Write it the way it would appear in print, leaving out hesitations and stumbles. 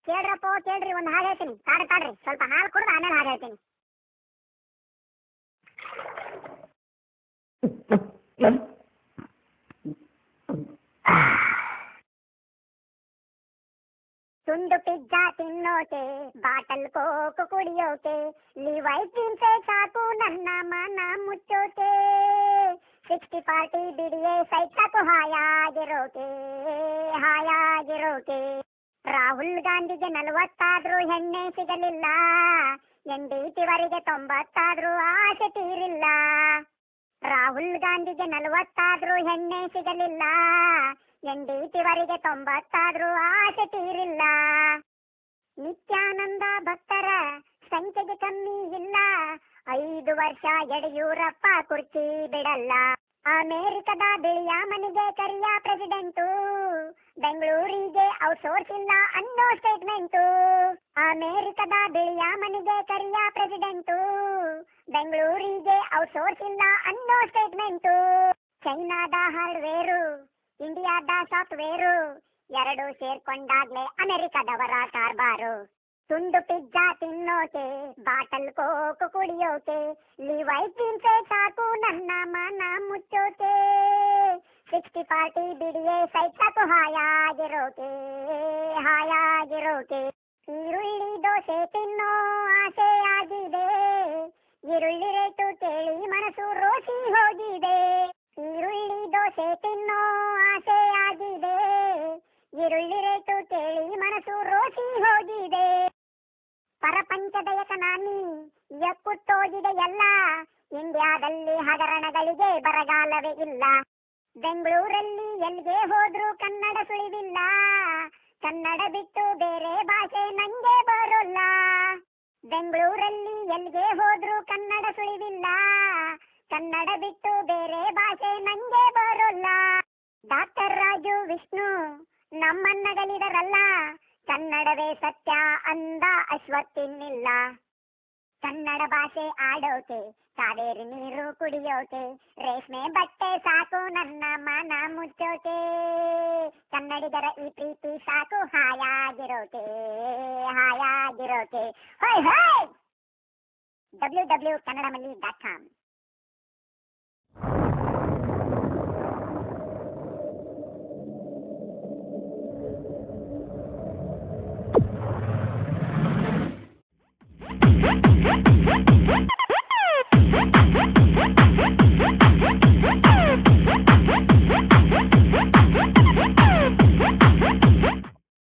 ಕೇಳ್ರಪ್ಪ ಕೇಳ್ರಿ, ಒಂದು ಹಾಡು ಹೇಳ್ತೀನಿ. ತಾಡ್ರಿ ಸ್ವಲ್ಪ ಹಾಲು ಕುಡ್ದು ಆಮೇಲೆ ಹಾಡು ಹೇಳ್ತೀನಿ. ತುಂಡು ಪಿಜ್ಜಾ ತಿನ್ನೋಕೆ, ಬಾಟಲ್ ಕೋಕು ಕುಡಿಯೋಕೆ, ಲಿವೈಸ್ ತಿನ್ಸೆ ಸಾಕು ನನ್ನ ಮನ ಮುಚ್ಚೋಕೆ. 60-40 ಬಿಡಿಯೇ ಸೈಟ್ ಸಾಕು ಹಾಯಾಗಿರೋಕೆ. ರಾಹುಲ್ ಗಾಂಧಿಗೆ 40 ಆದ್ರೂ ಹೆಣ್ಣೆ ಸಿಗಲಿಲ್ಲ, NDTವರಿಗೆ 90 ಆದ್ರೂ ಆಸೆ ತೀರಿಲ್ಲ. ರಾಹುಲ್ ಗಾಂಧಿಗೆ 40 ಆದ್ರೂ ಹೆಣ್ಣೆ ಸಿಗಲಿಲ್ಲ, NDTವರಿಗೆ 90 ಆದ್ರೂ ಆಸೆ ತೀರಿಲ್ಲ. ನಿತ್ಯಾನಂದ ಭಕ್ತರ ಸಂಖ್ಯೆಗೆ ಕಮ್ಮಿ ಇಲ್ಲ, 5 ವರ್ಷ ಯಡಿಯೂರಪ್ಪ ಕುರ್ಚಿ ಬಿಡಲ್ಲ. ಅಮೆರಿಕದ ಬಿಳಿಯ ಮನೆಗೆ ಕರಿಯ ಪ್ರೆಸಿಡೆಂಟು, ಬೆಂಗಳೂರಿಗೆ ಔಟ್ಸೋರ್ಸ್ ಇಲ್ಲ ಅನ್ನೋ ಸ್ಟೇಟ್ಮೆಂಟು. ಅಮೆರಿಕದ ಬಿಳಿಯ ಮನೆಗೆ ಕರಿಯ ಪ್ರೆಸಿಡೆಂಟು, ಬೆಂಗಳೂರಿಗೆ ಔಟ್ಸೋರ್ಸ್ ಇಲ್ಲ ಅನ್ನೋ ಸ್ಟೇಟ್ಮೆಂಟು. ಚೈನಾದ ಹಾರ್ಡ್ವೇರು, ಇಂಡಿಯಾದ ಸಾಫ್ಟ್ವೇರು, 2 ಸೇರ್ಕೊಂಡಾಗ್ಲೇ ಅಮೆರಿಕದವರ ಕಾರ್ಬಾರು. ತುಂಡು ಪಿಜ್ಜಾ ತಿನ್ನೋಕೆ, ಬಾಟಲ್ ಕೋಕು ಕುಡಿಯೋಕೆ, ಲಿವೈಸ್ ತಿನ್ಸೆ ಸಾಕು ನನ್ನ ಮನ ಮುಚ್ಚೋಕೆ. 60-40 ಬಿಡಿಯೇ ಸೈಟ್ ಸಾಕು ಹಾಯಾಗಿರೋಕೆ. ಈರುಳ್ಳಿ ದೋಸೆ ತಿನ್ನೋ ಆಸೆ ಆಗಿದೆ, ಈರುಳ್ಳಿ ರೇಟು ಕೇಳಿ ಮನಸ್ಸು ರೋಸಿ ಹೋಗಿದೆ. ಈರುಳ್ಳಿ ದೋಸೆ ತಿನ್ನೋ ಆಸೆ ಆಗಿದೆ, ಈರುಳ್ಳಿ ರೇಟು ಕೇಳಿ ಮನಸ್ಸು ರೋಸಿ ಹೋಗಿದೆ. ಪರಪಂಚದ ಎಕನಾಮಿ ಯಕ್ಕುತ್ತೋಗಿದೆ ಎಲ್ಲ, ಇಂಡಿಯಾದಲ್ಲಿ ಹಗರಣಗಳಿಗೆ ಬರಗಾಲವೇ ಇಲ್ಲ. ಬೆಂಗಳೂರಲ್ಲಿ ಎಲ್ಲಿಗೆ ಹೋದ್ರೂ ಕನ್ನಡ ಸುಳಿವಿಲ್ಲ, ಕನ್ನಡ ಬಿಟ್ಟು ಬೇರೆ ಭಾಷೆ ನಂಗೆ ಬರೋಲ್ಲ. ಬೆಂಗಳೂರಲ್ಲಿ ಎಲ್ಲಿಗೆ ಹೋದ್ರೂ ಕನ್ನಡ ಸುಳಿವಿಲ್ಲ, ಕನ್ನಡ ಬಿಟ್ಟು ಬೇರೆ ಭಾಷೆ ನಂಗೆ ಬರೋಲ್ಲ. ಡಾಕ್ಟರ್ ರಾಜು ವಿಷ್ಣು ನಮ್ಮನ್ನಗಲಿದರಲ್ಲ, ಕನ್ನಡವೇ ಸತ್ಯ ಅಂದ ಅಶ್ವತ್ತಿನಿಲ್ಲ. ಕನ್ನಡ ಭಾಷೆ ಆಡೋಕೆ, ಕಾವೇರಿ ನೀರು ಕುಡಿಯೋಕೆ, ರೇಷ್ಮೆ ಬಟ್ಟೆ ಸಾಕು ನನ್ನ ಮನ ಮುಚ್ಚೋಕೆ. ಕನ್ನಡಿಗರ ಈ ಪ್ರೀತಿ ಸಾಕು ಹಾಯಾಗಿರೋಕೆ. ಹೊಯ್ ಹೊಯ್ www.kannadamalli.com